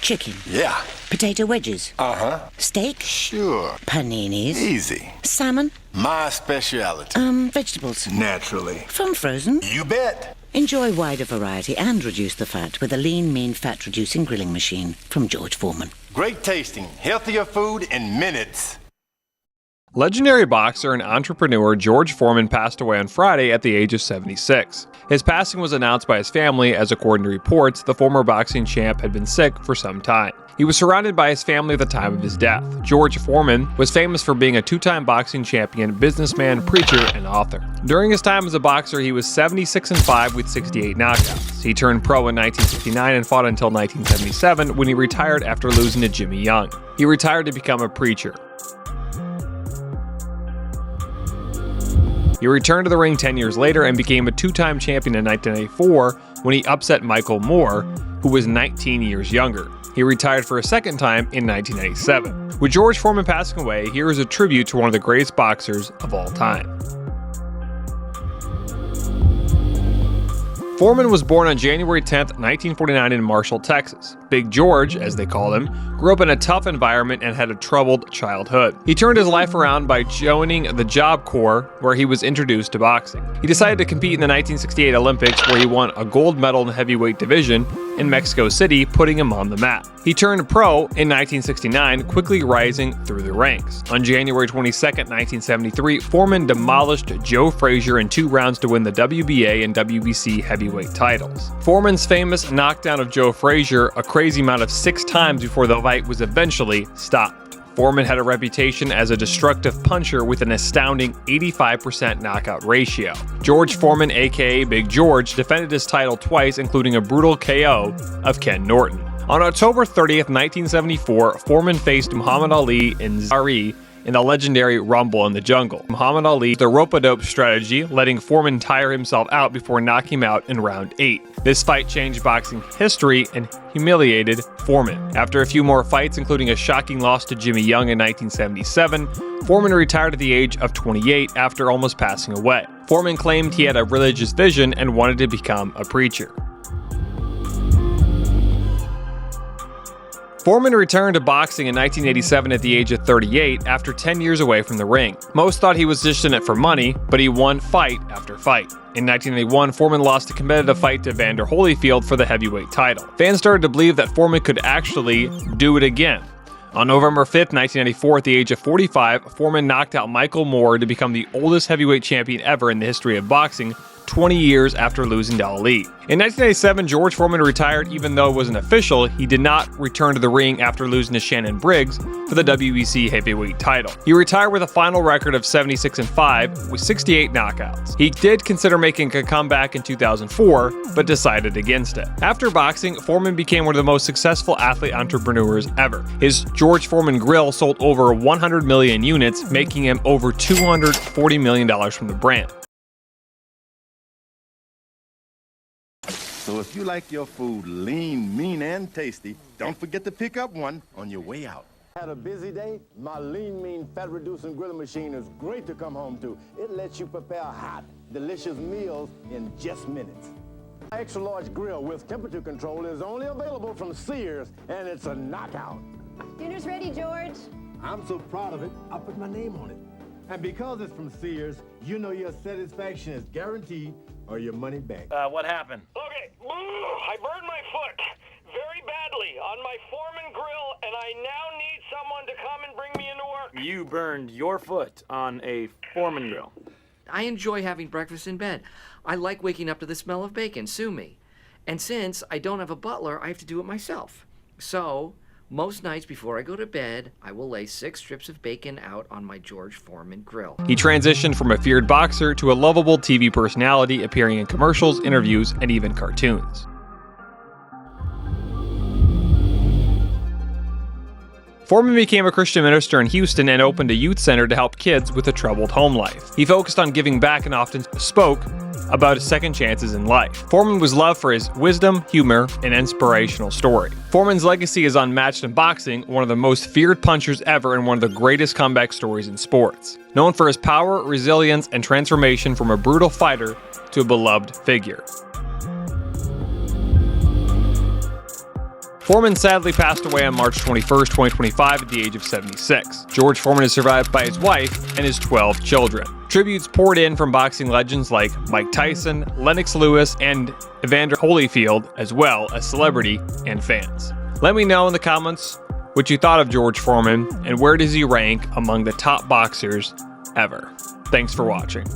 Chicken. Yeah. Potato wedges. Uh-huh. Steak. Sure. Paninis. Easy. Salmon. My speciality. Vegetables. Naturally. From frozen. You bet. Enjoy wider variety and reduce the fat with a lean, mean, fat-reducing grilling machine from George Foreman. Great tasting, healthier food in minutes. Legendary boxer and entrepreneur George Foreman passed away on Friday at the age of 76. His passing was announced by his family as, according to reports, the former boxing champ had been sick for some time. He was surrounded by his family at the time of his death. George Foreman was famous for being a two-time boxing champion, businessman, preacher, and author. During his time as a boxer, he was 76-5 with 68 knockouts. He turned pro in 1959 and fought until 1977 when he retired after losing to Jimmy Young. He retired to become a preacher. He returned to the ring 10 years later and became a two-time champion in 1994 when he upset Michael Moore, who was 19 years younger. He retired for a second time in 1997. With George Foreman passing away, here is a tribute to one of the greatest boxers of all time. Foreman was born on January 10, 1949 in Marshall, Texas. Big George, as they called him, grew up in a tough environment and had a troubled childhood. He turned his life around by joining the Job Corps, where he was introduced to boxing. He decided to compete in the 1968 Olympics, where he won a gold medal in the heavyweight division in Mexico City, putting him on the map. He turned pro in 1969, quickly rising through the ranks. On January 22, 1973, Foreman demolished Joe Frazier in 2 rounds to win the WBA and WBC heavyweight titles. Foreman's famous knockdown of Joe Frazier a crazy amount of 6 times before the fight was eventually stopped. Foreman had a reputation as a destructive puncher with an astounding 85% knockout ratio. George Foreman, aka Big George, defended his title twice, including a brutal KO of Ken Norton. On October 30th, 1974, Foreman faced Muhammad Ali in Zaire in the legendary Rumble in the Jungle. Muhammad Ali used the rope-a-dope strategy, letting Foreman tire himself out before knocking him out in round 8. This fight changed boxing history and humiliated Foreman. After a few more fights, including a shocking loss to Jimmy Young in 1977, Foreman retired at the age of 28 after almost passing away. Foreman claimed he had a religious vision and wanted to become a preacher. Foreman returned to boxing in 1987 at the age of 38 after 10 years away from the ring. Most thought he was just in it for money, but he won fight after fight. In 1981, Foreman lost a competitive fight to Vander Holyfield for the heavyweight title. Fans started to believe that Foreman could actually do it again. On November 5th, 1994, at the age of 45, Foreman knocked out Michael Moore to become the oldest heavyweight champion ever in the history of boxing, 20 years after losing to Ali. In 1997, George Foreman retired even though it wasn't official. He did not return to the ring after losing to Shannon Briggs for the WBC heavyweight title. He retired with a final record of 76-5 with 68 knockouts. He did consider making a comeback in 2004, but decided against it. After boxing, Foreman became one of the most successful athlete entrepreneurs ever. His George Foreman grill sold over 100 million units, making him over $240 million from the brand. So if you like your food lean, mean, and tasty, don't forget to pick up one on your way out. Had a busy day? My lean, mean, fat-reducing grilling machine is great to come home to. It lets you prepare hot, delicious meals in just minutes. My extra-large grill with temperature control is only available from Sears, and it's a knockout. Dinner's ready, George. I'm so proud of it, I put my name on it. And because it's from Sears, you know your satisfaction is guaranteed or your money back. What happened? Okay, I burned my foot very badly on my Foreman grill, and I now need someone to come and bring me into work. You burned your foot on a Foreman grill. I enjoy having breakfast in bed. I like waking up to the smell of bacon, sue me. And since I don't have a butler, I have to do it myself. So, most nights before I go to bed, I will lay 6 strips of bacon out on my George Foreman grill. He transitioned from a feared boxer to a lovable TV personality, appearing in commercials, interviews, and even cartoons. Foreman became a Christian minister in Houston and opened a youth center to help kids with a troubled home life. He focused on giving back and often spoke about his second chances in life. Foreman was loved for his wisdom, humor, and inspirational story. Foreman's legacy is unmatched in boxing, one of the most feared punchers ever and one of the greatest comeback stories in sports. Known for his power, resilience, and transformation from a brutal fighter to a beloved figure. Foreman sadly passed away on March 21st, 2025 at the age of 76. George Foreman is survived by his wife and his 12 children. Tributes poured in from boxing legends like Mike Tyson, Lennox Lewis, and Evander Holyfield, as well as celebrity and fans. Let me know in the comments what you thought of George Foreman and where does he rank among the top boxers ever. Thanks for watching.